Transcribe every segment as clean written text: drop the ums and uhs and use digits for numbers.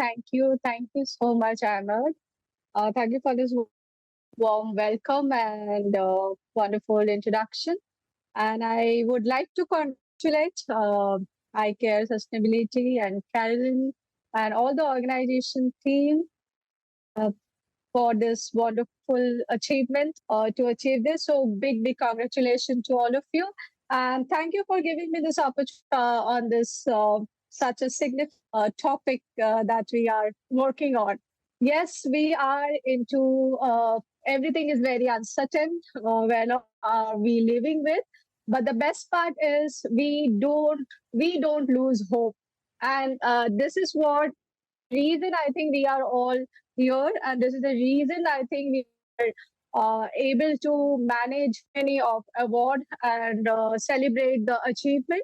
Thank you. Thank you so much, Ahmed. Thank you for this warm welcome and wonderful introduction. And I would like to congratulate ICARE Sustainability and Carolyn and all the organization team uh, for this wonderful achievement to achieve this. So big congratulations to all of you. And thank you for giving me this opportunity on this such a significant topic that we are working on. Yes, we are into everything is very uncertain. Where are we living with? But the best part is we don't lose hope, and this is what reason I think we are all here, and this is the reason I think we are able to manage many of award and celebrate the achievement.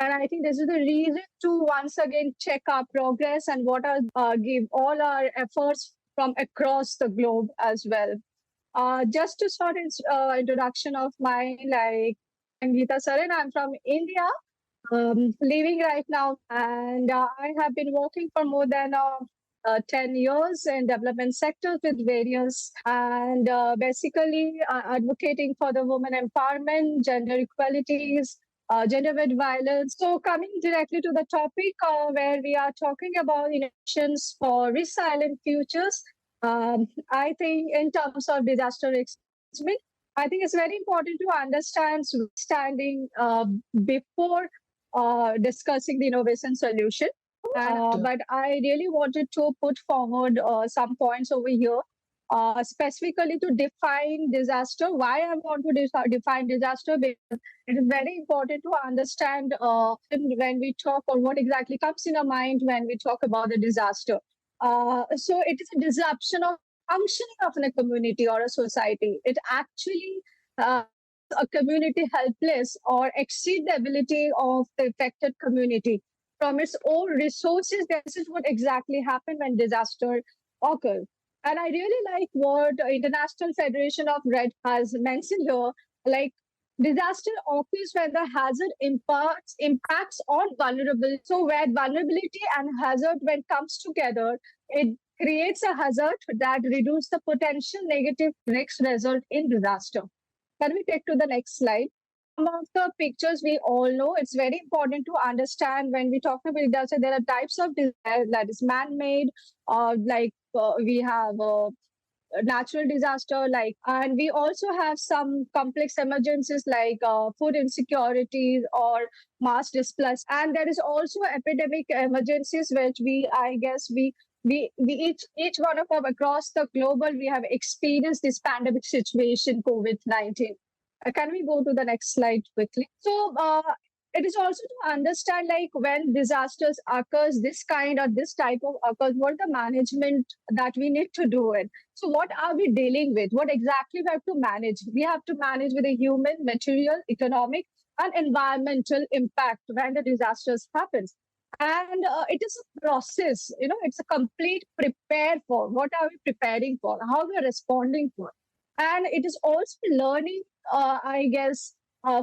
And I think this is the reason to once again check our progress and what are give all our efforts from across the globe as well. Just to sort of introduction of mine, like Sangeeta Saren, I'm from India, living right now, and I have been working for more than 10 years in development sectors with various and basically advocating for the women empowerment, gender equalities, gender-based violence. So coming directly to the topic where we are talking about innovations for resilient futures, I think in terms of disaster management, I think it's very important to understand standing before discussing the innovation solution. But I really wanted to put forward some points over here, specifically to define disaster. Why I want to define disaster? Because it is very important to understand when we talk or what exactly comes in our mind when we talk about the disaster. So it is a disruption of functioning of a community or a society. It actually a community helpless or exceed the ability of the affected community from its own resources. This is what exactly happened when disaster occurs. And I really like what International Federation of Red has mentioned here, like disaster occurs when the hazard impacts on vulnerable. So where vulnerability and hazard when comes together, it creates a hazard that reduces the potential negative next result in disaster. Can we take to the next slide? Some of the pictures we all know, it's very important to understand when we talk about disaster, there are types of disaster that is man-made, like we have natural disaster, like, and we also have some complex emergencies like food insecurities or mass displacement. And there is also epidemic emergencies, which I guess, we each one of us across the global, we have experienced this pandemic situation, COVID-19. Can we go to the next slide quickly? So it is also to understand like when disasters occurs, this kind or this type of occurs, what the management that we need to do it. So what are we dealing with? What exactly we have to manage? We have to manage with a human, material, economic, and environmental impact when the disasters happens. And it is a process, it's a complete prepare for. What are we preparing for? How we are responding for? And it is also learning, I guess,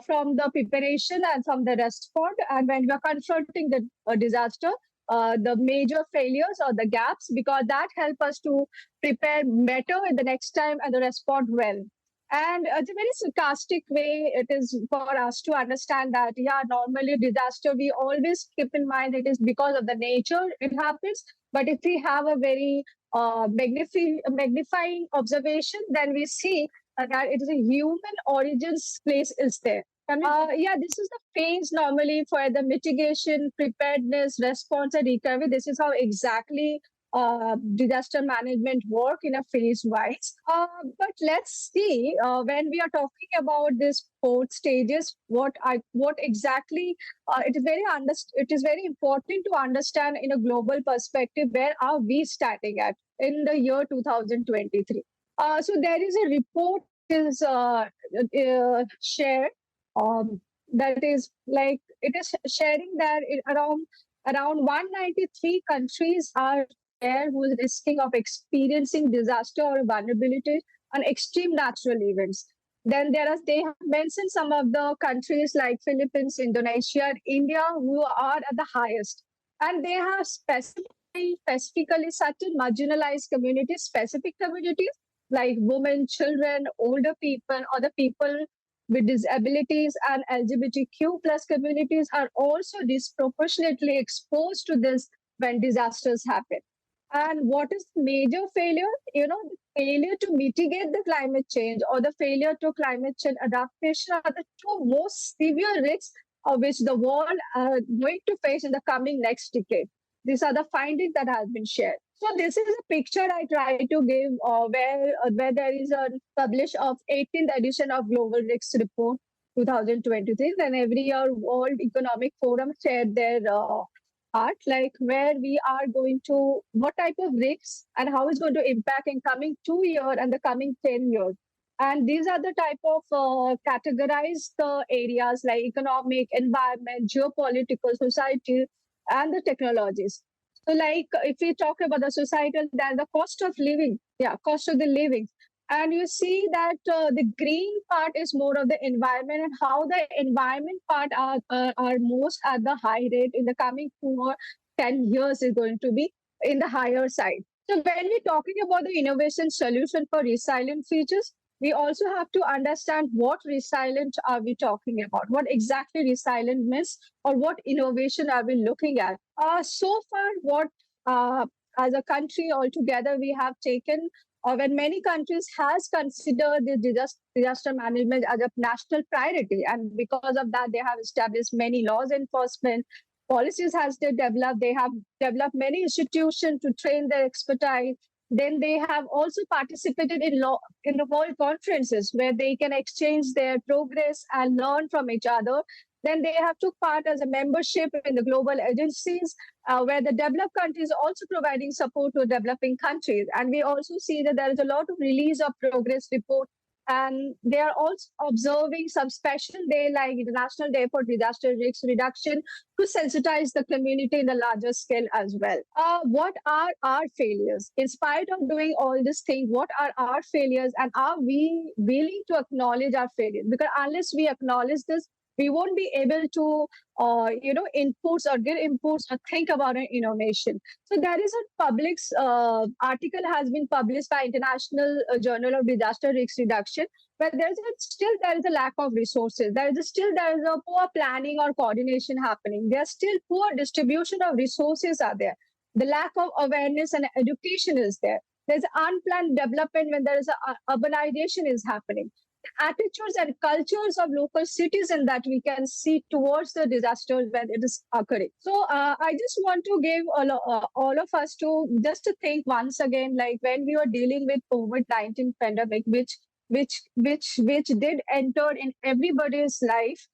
from the preparation and from the response. And when we are confronting the disaster, the major failures or the gaps, because that help us to prepare better in the next time and respond well. And it's a very sarcastic way it is for us to understand that, yeah, normally disaster, we always keep in mind it is because of the nature it happens. But if we have a very magnifying observation, then we see that it is a human origins place is there. Yeah, this is the phase normally for the mitigation, preparedness, response, and recovery. This is how exactly disaster management work in a phase wise. But let's see when we are talking about this 4 stages, what exactly it is very important to understand in a global perspective where are we starting at in the year 2023. So there is a report is shared that is like it is sharing that around 193 countries are there who is risking of experiencing disaster or vulnerability on extreme natural events. Then they have mentioned some of the countries like Philippines, Indonesia, and India who are at the highest, and they have specified specifically certain marginalized communities, specific communities like women, children, older people, or the people with disabilities and LGBTQ plus communities are also disproportionately exposed to this when disasters happen. And what is the major failure? The failure to mitigate the climate change or the failure to climate change adaptation are the two most severe risks of which the world are going to face in the coming next decade. These are the findings that have been shared. So this is a picture I try to give where there is a publish of 18th edition of Global Risks Report 2023. Then every year World Economic Forum shared their part, like where we are going to, what type of risks and how it's going to impact in coming 2 years and the coming 10 years. And these are the type of categorized areas like economic, environment, geopolitical, society, and the technologies. So, like if we talk about the societal, then the cost of living, cost of the living. And you see that the green part is more of the environment and how the environment part are most at the high rate in the coming 10 years is going to be in the higher side. So when we're talking about the innovation solution for resilient features, we also have to understand what resilient are we talking about, what exactly resilient means, or what innovation are we looking at. So far, what as a country altogether we have taken, when many countries has considered the disaster management as a national priority, and because of that, they have established many laws enforcement policies has they developed. They have developed many institutions to train their expertise. Then they have also participated in the world conferences where they can exchange their progress and learn from each other. Then they have took part as a membership in the global agencies, where the developed countries are also providing support to developing countries. And we also see that there is a lot of release of progress report. And they are also observing some special day like International Day for Disaster Risk Reduction to sensitize the community in the larger scale as well. What are our failures? In spite of doing all these things, what are our failures? And are we willing to acknowledge our failures? Because unless we acknowledge this, we won't be able to, inputs or give inputs or think about an innovation. So there is a public article has been published by International Journal of Disaster Risk Reduction, where there is a lack of resources. There is a poor planning or coordination happening. There's still poor distribution of resources are there. The lack of awareness and education is there. There's unplanned development when there is urbanization is happening. Attitudes and cultures of local citizens that we can see towards the disasters when it is occurring. So I just want to give all of us to just to think once again, like when we were dealing with COVID-19 pandemic, which did enter in everybody's life,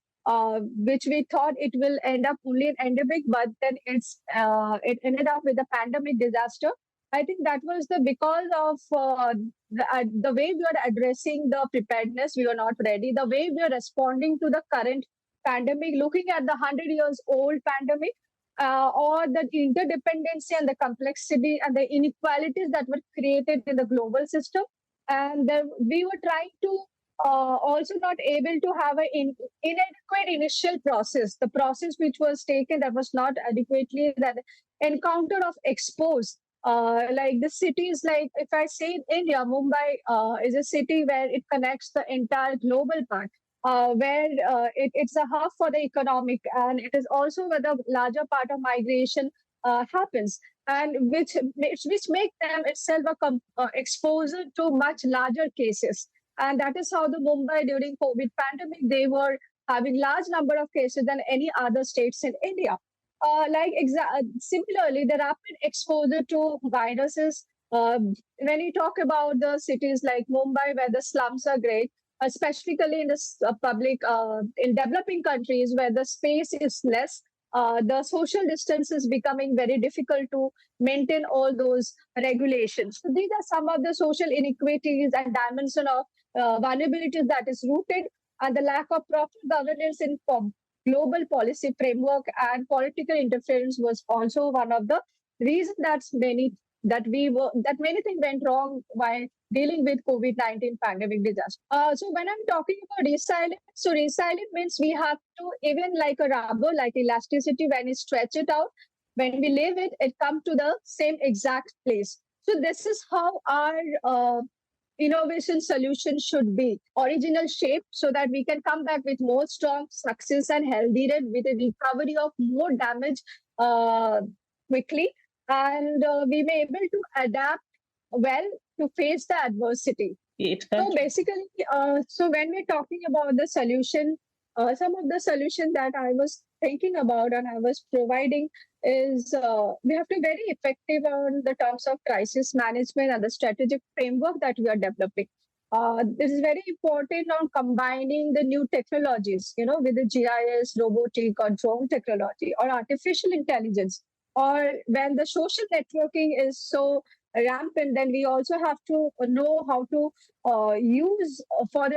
which we thought it will end up only an endemic, but then it ended up with a pandemic disaster. I think that was because of the way we are addressing the preparedness, we were not ready. The way we are responding to the current pandemic, looking at the 100 years old pandemic, or the interdependency and the complexity and the inequalities that were created in the global system. And we were trying to also not able to have an inadequate initial process. The process which was taken that was not adequately, that encounter of exposed. Like the cities, like if I say in India, Mumbai is a city where it connects the entire global part, where it's a hub for the economic, and it is also where the larger part of migration happens, and which make them itself exposure to much larger cases. And that is how the Mumbai during COVID pandemic, they were having large number of cases than any other states in India. Similarly, the rapid exposure to viruses. When you talk about the cities like Mumbai, where the slums are great, specifically in the in developing countries where the space is less, the social distance is becoming very difficult to maintain all those regulations. So these are some of the social inequities and dimension of vulnerabilities that is rooted, and the lack of proper governance in global policy framework and political interference was also one of the reasons that many things went wrong while dealing with COVID-19 pandemic disaster. So when I'm talking about resilient, so resilient means we have to, even like a rubber, like elasticity, when you stretch it out, when we leave it, it comes to the same exact place. So this is how our innovation solution should be original shape, so that we can come back with more strong success and healthy rate with a recovery of more damage uh, quickly, and we may able to adapt well to face the adversity. So basically, so when we're talking about the solution, some of the solution that I was thinking about and I was providing is we have to be very effective on the terms of crisis management and the strategic framework that we are developing. This is very important on combining the new technologies, with the GIS, robotic or drone technology or artificial intelligence. Or when the social networking is so rampant, then we also have to know how to use for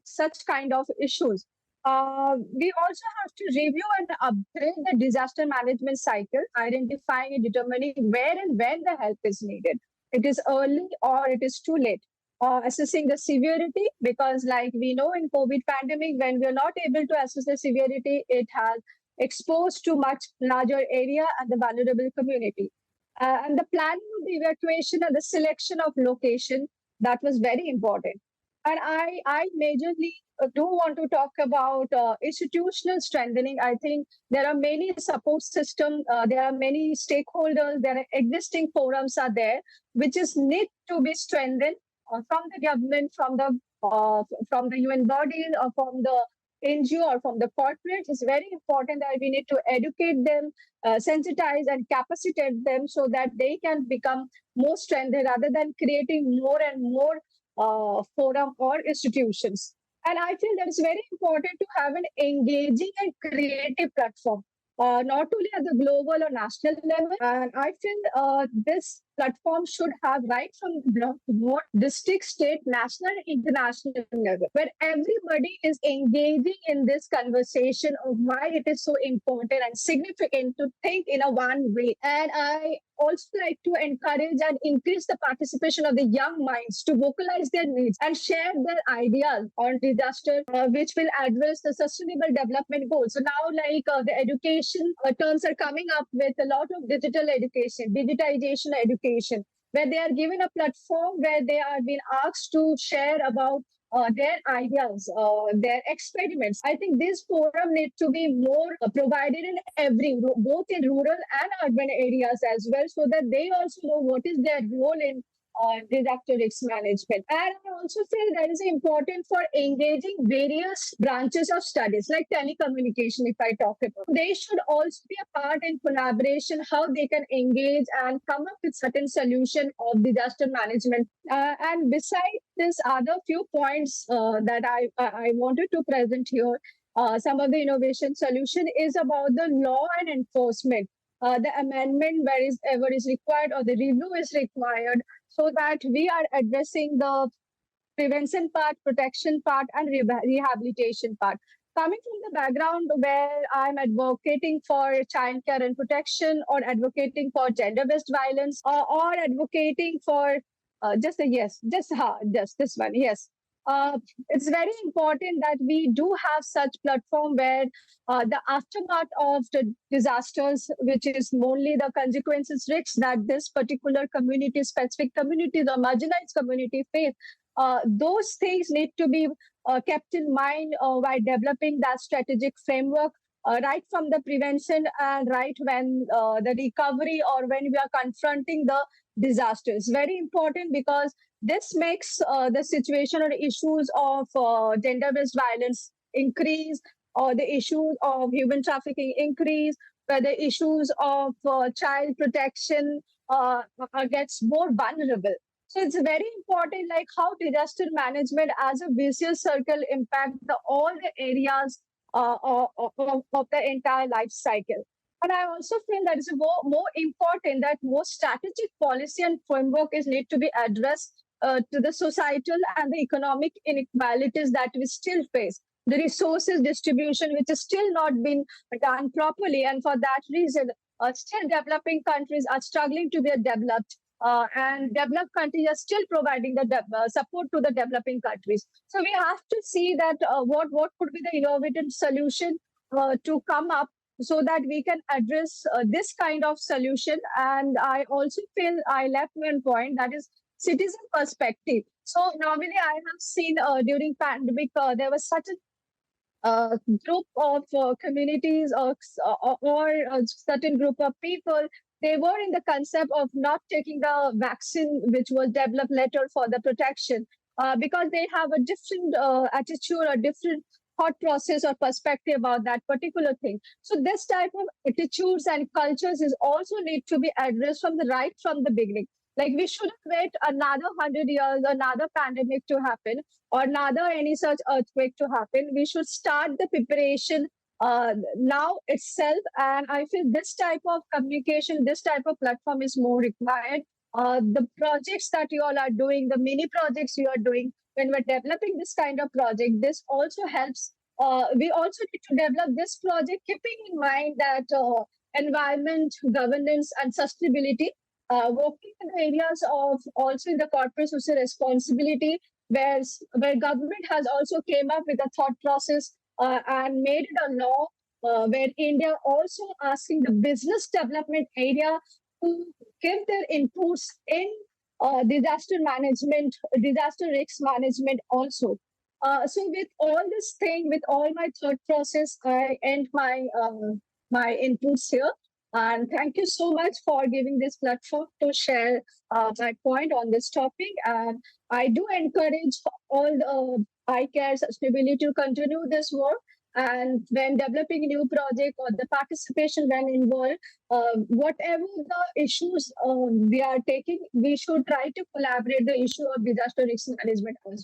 such kind of issues. We also have to review and upgrade the disaster management cycle, identifying and determining where and when the help is needed. It is early or it is too late. Assessing the severity, because like we know in COVID pandemic, when we are not able to assess the severity, it has exposed to much larger area and the vulnerable community. And the planning of the evacuation and the selection of location, that was very important. And I majorly do want to talk about institutional strengthening. I think there are many support systems, there are many stakeholders, there are existing forums are there, which is need to be strengthened from the government, from the UN bodies, or from the NGO or from the corporates. It's very important that we need to educate them, sensitize and capacitate them so that they can become more strengthened rather than creating more and more forum or institutions. And I feel that it's very important to have an engaging and creative platform, not only at the global or national level. And I feel this platform should have right from what district, state, national, and international level, where everybody is engaging in this conversation of why it is so important and significant to think in a one way. And I also like to encourage and increase the participation of the young minds to vocalize their needs and share their ideas on disaster, which will address the sustainable development goals. So now, like the education terms are coming up with a lot of digital education, digitization education, where they are given a platform where they are being asked to share about their ideas, their experiments. I think this forum need to be more provided in both in rural and urban areas as well, so that they also know what is their role in disaster risk management. And I also feel that is important for engaging various branches of studies, like telecommunication, if I talk about. They should also be a part in collaboration, how they can engage and come up with certain solution of disaster management. And besides this, other few points that I wanted to present here, some of the innovation solution is about the law and enforcement. The amendment wherever is required or the review is required, so that we are addressing the prevention part, protection part, and rehabilitation part. Coming from the background where I'm advocating for child care and protection, or advocating for gender-based violence, or advocating for just this one, yes. It's very important that we do have such platform where the aftermath of the disasters, which is mainly the consequences risks that this particular community, specific communities or marginalized community face, those things need to be kept in mind while developing that strategic framework, right from the prevention and right when the recovery, or when we are confronting the disasters. Very important, because this makes the situation or issues of gender-based violence increase, or the issues of human trafficking increase, where the issues of child protection gets more vulnerable. So it's very important, like how disaster management as a vicious circle impact all the areas of the entire life cycle. And I also feel that it's more important that more strategic policy and framework is need to be addressed to the societal and the economic inequalities that we still face. The resources distribution, which is still not being done properly, and for that reason, still developing countries are struggling to be developed, and developed countries are still providing the support to the developing countries. So we have to see that what could be the innovative solution to come up so that we can address this kind of solution. And I also feel I left one point, that is citizen perspective. So normally I have seen during pandemic there was such a group of communities or a certain group of people, they were in the concept of not taking the vaccine which was developed later for the protection, because they have a different attitude or different thought process or perspective about that particular thing. So this type of attitudes and cultures is also need to be addressed from the right from the beginning. Like we shouldn't wait another 100 years, another pandemic to happen, or another any such earthquake to happen. We should start the preparation now itself. And I feel this type of communication, this type of platform is more required. The projects that you all are doing, the mini projects you are doing, when we're developing this kind of project, this also helps. We also need to develop this project keeping in mind that environment, governance, and sustainability, working in the areas of also in the corporate social responsibility, where government has also came up with a thought process and made it a law, where India also asking the business development area to give their inputs in disaster management, disaster risk management also. So with all this thing, with all my thought process, I end my inputs here. And thank you so much for giving this platform to share my point on this topic. And I do encourage all the ICARE sustainability to continue this work. And when developing a new project or the participation when involved, whatever the issues we are taking, we should try to collaborate the issue of disaster risk management as well.